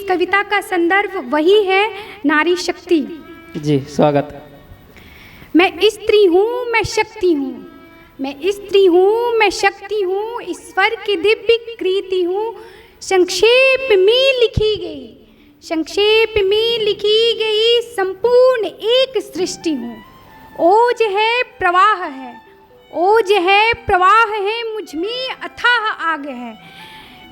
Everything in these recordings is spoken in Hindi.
कविता का संदर्भ वही है, नारी शक्ति। जी स्वागत। मैं स्त्री हूँ, मैं शक्ति हूँ, मैं स्त्री हूँ, मैं शक्ति हूँ, ईश्वर की दिव्य कृति हूँ। संक्षेप में लिखी गई, संक्षेप में लिखी गई संपूर्ण एक सृष्टि हूँ। ओज है, प्रवाह है, ओज है, प्रवाह है, मुझ में अथाह आग है।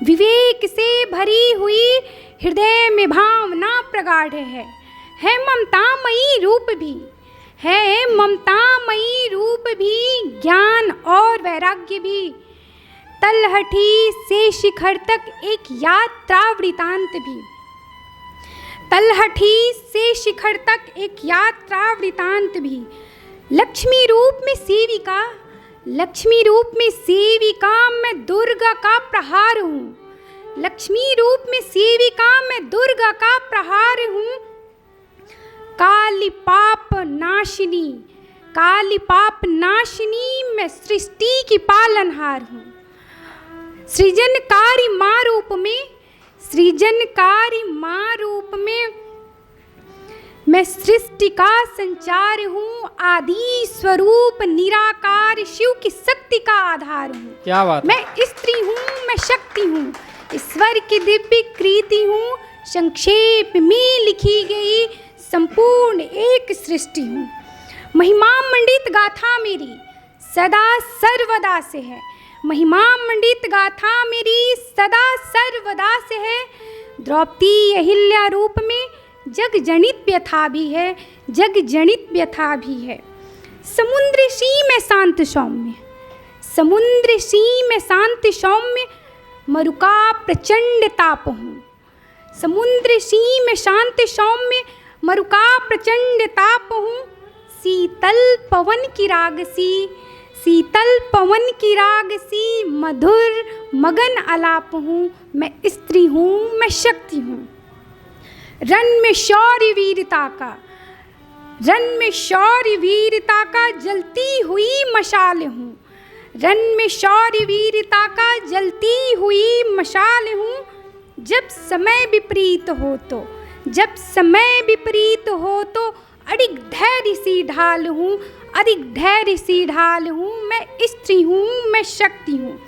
विवेक से भरी हुई हृदय में भावना प्रगाढ़ है ममतामयी रूप भी, है ममतामयी रूप भी, ज्ञान और वैराग्य भी। तलहटी से शिखर तक एक यात्रा वृतांत भी, तलहटी से शिखर तक एक यात्रा वृतांत भी। लक्ष्मी रूप में सेविका, लक्ष्मी रूप में सेविका, मैं दुर्गा का प्रहार हूँ। लक्ष्मी रूप में सेविका, मैं दुर्गा का प्रहार हूँ। काली पाप नाशिनी, काली पाप नाशिनी, मैं सृष्टि की पालनहार हूँ। सृजनकारी माँ रूप में, सृजनकारी माँ रूप में मैं सृष्टि का संचार हूँ। आदि स्वरूप निराकार शिव की शक्ति का आधार हूँ। क्या बात। मैं स्त्री हूँ, मैं शक्ति हूँ, ईश्वर की दिव्य कृति हूँ। संक्षेप में लिखी गई संपूर्ण एक सृष्टि हूँ। महिमा मंडित गाथा मेरी सदा सर्वदा से है, महिमा मंडित गाथा मेरी सदा सर्वदा से है। द्रौपदी अहिल्या रूप में जग जनित व्यथा भी है, जग जनित व्यथा भी है। समुद्र सी में शांत सौम्य, समुद्र सी में शांत सौम्य, मरुका प्रचंड ताप हूँ। समुद्र सी में शांत सौम्य, मरुका प्रचंड ताप हूँ। शीतल पवन की राग सी, शीतल पवन की राग सी, मधुर मगन आलाप हूँ। मैं स्त्री हूँ, मैं शक्ति हूँ। रण में शौर्य वीरता का, रण में शौर्य वीरता का जलती हुई मशाल हूँ। रण में शौर्य वीरता का जलती हुई मशाल हूँ। जब समय विपरीत हो तो, जब समय विपरीत हो तो अडिग धैर्य सी ढाल हूँ, अधिक धैर्य सी ढाल हूँ। मैं स्त्री हूँ, मैं शक्ति हूँ।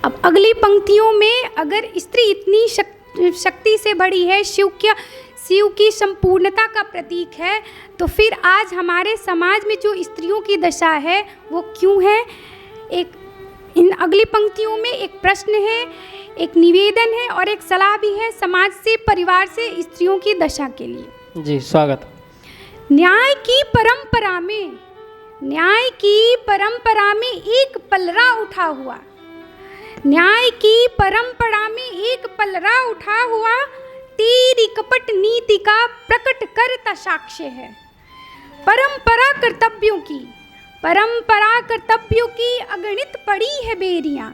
अब अगली पंक्तियों में अगर स्त्री इतनी शक्ति से बड़ी है, शिव की संपूर्णता का प्रतीक है, तो फिर आज हमारे समाज में जो स्त्रियों की दशा है वो क्यों है? एक इन अगली पंक्तियों में एक प्रश्न है, एक निवेदन है और एक सलाह भी है समाज से, परिवार से स्त्रियों की दशा के लिए। जी स्वागत। न्याय की परंपरा में, न्याय की परंपरा में एक पलड़ा उठा हुआ, न्याय की परंपरा में एक पलड़ा उठा हुआ, तेरी कपट नीति का प्रकट करता साक्ष्य है। परंपरा कर्तव्यों की, परंपरा कर्तव्यों की अगणित पड़ी है बेरियां,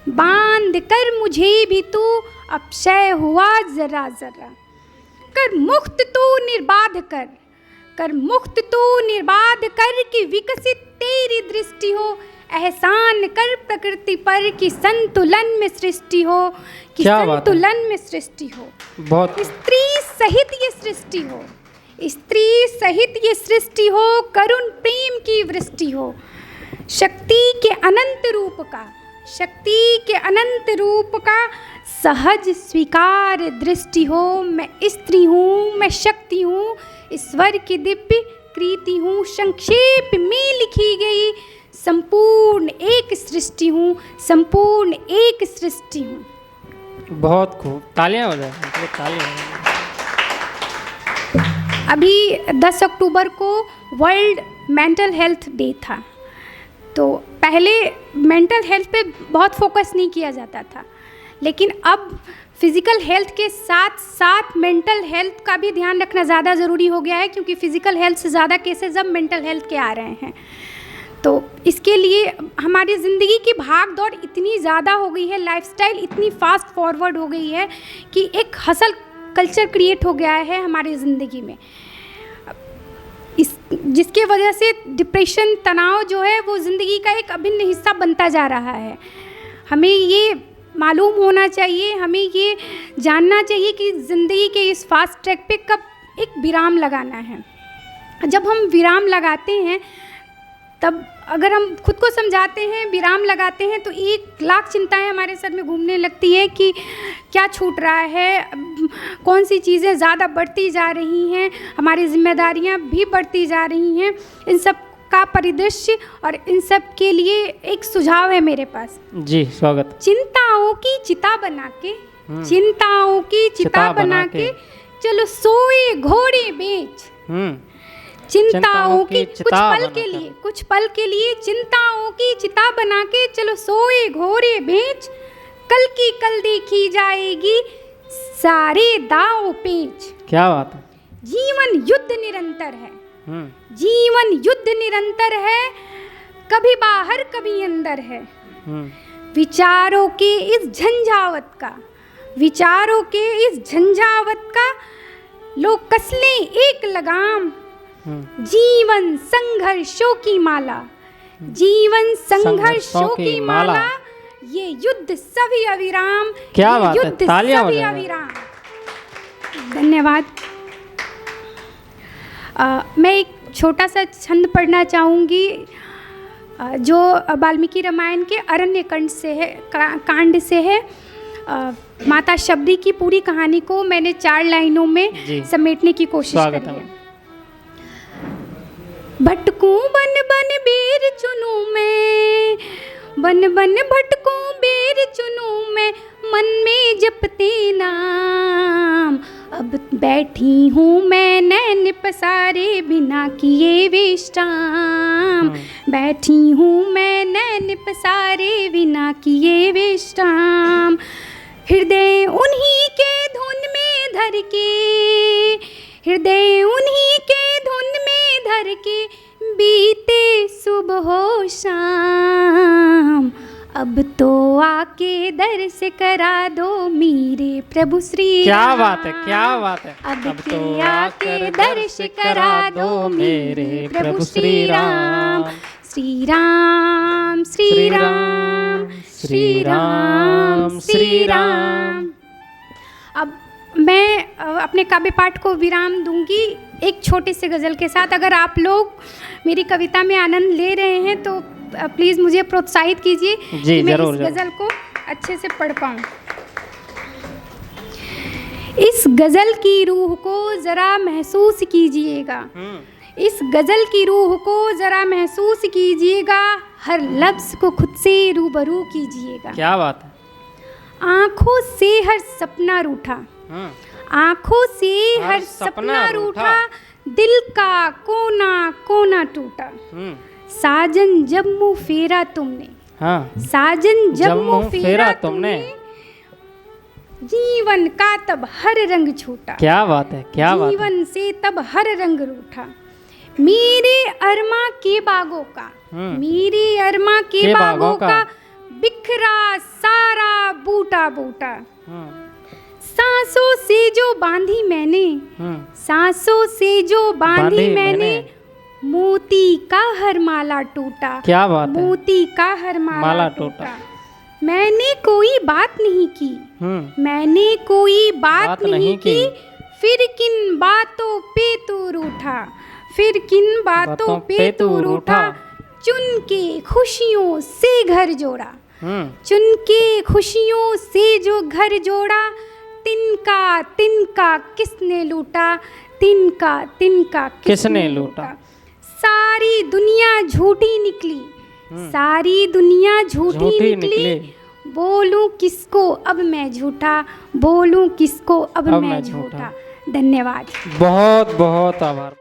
बांध कर मुझे भी तू अपशय हुआ जरा जरा। कर मुक्त तू निर्बाध कर, कर मुक्त तू निर्बाध कर कि विकसित तेरी दृष्टि हो। एहसान कर प्रकृति पर कि संतुलन में सृष्टि हो, कि संतुलन में सृष्टि हो। बहुत स्त्री सहित ये सृष्टि हो, स्त्री सहित ये सृष्टि हो, करुण प्रेम की वृष्टि हो। शक्ति के अनंत रूप का, शक्ति के अनंत रूप का सहज स्वीकार दृष्टि हो। मैं स्त्री हूँ, मैं शक्ति हूँ, ईश्वर की दिव्य कृति हूँ। संक्षेप में लिखी गई संपूर्ण एक सृष्टि हूँ, संपूर्ण एक सृष्टि हूँ। बहुत खूब, तालियां हो जाए, तालियां। अभी 10 अक्टूबर को वर्ल्ड मेंटल हेल्थ डे था, तो पहले मेंटल हेल्थ पे बहुत फोकस नहीं किया जाता था, लेकिन अब फिज़िकल हेल्थ के साथ साथ मेंटल हेल्थ का भी ध्यान रखना ज़्यादा ज़रूरी हो गया है, क्योंकि फ़िज़िकल हेल्थ से ज़्यादा केसेस अब मेंटल हेल्थ के आ रहे हैं। तो इसके लिए हमारी ज़िंदगी की भाग दौड़ इतनी ज़्यादा हो गई है, लाइफस्टाइल इतनी फास्ट फॉरवर्ड हो गई है कि एक हसल कल्चर क्रिएट हो गया है हमारी ज़िंदगी में, जिसके वजह से डिप्रेशन, तनाव जो है वो ज़िंदगी का एक अभिन्न हिस्सा बनता जा रहा है। हमें ये मालूम होना चाहिए, हमें ये जानना चाहिए कि ज़िंदगी के इस फास्ट ट्रैक पे कब एक विराम लगाना है। जब हम विराम लगाते हैं, तब अगर हम खुद को समझाते हैं, विराम लगाते हैं, तो 1,00,000 चिंताएं हमारे सर में घूमने लगती है कि क्या छूट रहा है, कौन सी चीज़ें ज़्यादा बढ़ती जा रही हैं, हमारी जिम्मेदारियां भी बढ़ती जा रही हैं। इन सब का परिदृश्य और इन सब के लिए एक सुझाव है मेरे पास। जी स्वागत। चिंताओं की चिता बना के, चिंताओं की चिता बना के चलो सोए घोड़े बेच। चिंताओं की कुछ पल के लिए चिंताओं की चिता बना के चलो सोए घोड़े बेच। कल की कल देखी जाएगी सारे दांव पेच। क्या बात है। जीवन युद्ध निरंतर है, जीवन युद्ध निरंतर है, कभी बाहर कभी अंदर है। विचारों के इस झंझावत का, विचारों के इस झंझावत का लोग कस लें एक लगाम। जीवन संघर्षों की माला, जीवन संघर्षों की माला, ये युद्ध सभी अविराम। क्या बात है, युद्ध तालियां सभी बजाएं। अविराम। धन्यवाद। मैं एक छोटा सा छंद पढ़ना चाहूँगी जो वाल्मीकि रामायण के अरण्यकांड से है, कांड से है। माता शबरी की पूरी कहानी को मैंने 4 लाइनों में समेटने की कोशिश करी है। भटकूं बन बन बेर चुनूं मैं, बन बन भटकूं बेर चुनूं मैं, मन में जपते नाम। अब बैठी हूँ मैं नैन पसारे बिना किए विश्राम। बैठी हूँ मैं नैन पसारे बिना किए विश्राम। हृदय उन्हीं के धुन में धर के, हृदय उन्हीं के धुन में धर के, बीते सुबह शाम। अब तो आके दर्श करा दो मेरे प्रभु श्री राम। क्या बात है, क्या बात है। अब तो आके दर्श करा दो मेरे प्रभु श्री राम। श्री राम श्री राम श्री राम श्री राम। अब मैं अपने काव्य पाठ को विराम दूंगी एक छोटे से गज़ल के साथ। अगर आप लोग मेरी कविता में आनंद ले रहे हैं तो प्लीज़ मुझे प्रोत्साहित कीजिए कि मैं इस गज़ल को अच्छे से पढ़ पाऊँ। इस गज़ल की रूह को ज़रा महसूस कीजिएगा, इस गज़ल की रूह को ज़रा महसूस कीजिएगा, हर लफ्ज़ को खुद से रूबरू कीजिएगा। क्या बात है। आँखों से हर सपना रूठा, आँखों से हर सपना रूठा, दिल का कोना कोना टूटा। साजन जब मुँह फेरा तुमने, साजन जब मुँह फेरा तुमने, जीवन का तब हर रंग छूटा। क्या बात है, क्या बात है। जीवन से तब हर रंग रूठा। मेरे अरमा के बागों का, मेरे अरमा के बागों का, बिखरा सारा बूटा बूटा। सांसों से जो बांधी मैंने, सांसों से जो बांधी मैंने, मोती का हर माला टूटा। क्या बात है। मोती का हर माला टूटा। मैंने कोई बात नहीं की, मैंने कोई बात नहीं की, फिर किन बातों पे तू रूठा, फिर किन बातों पे तू रूठा। चुन के खुशियों से घर जोड़ा, चुन के खुशियों से जो घर जोड़ा, तिनका तिनका किसने लूटा, तिनका तिनका किसने लूटा। सारी दुनिया झूठी निकली, सारी दुनिया झूठी निकली, बोलूं किसको अब मैं झूठा, बोलूं किसको अब मैं झूठा। धन्यवाद। बहुत बहुत आभार।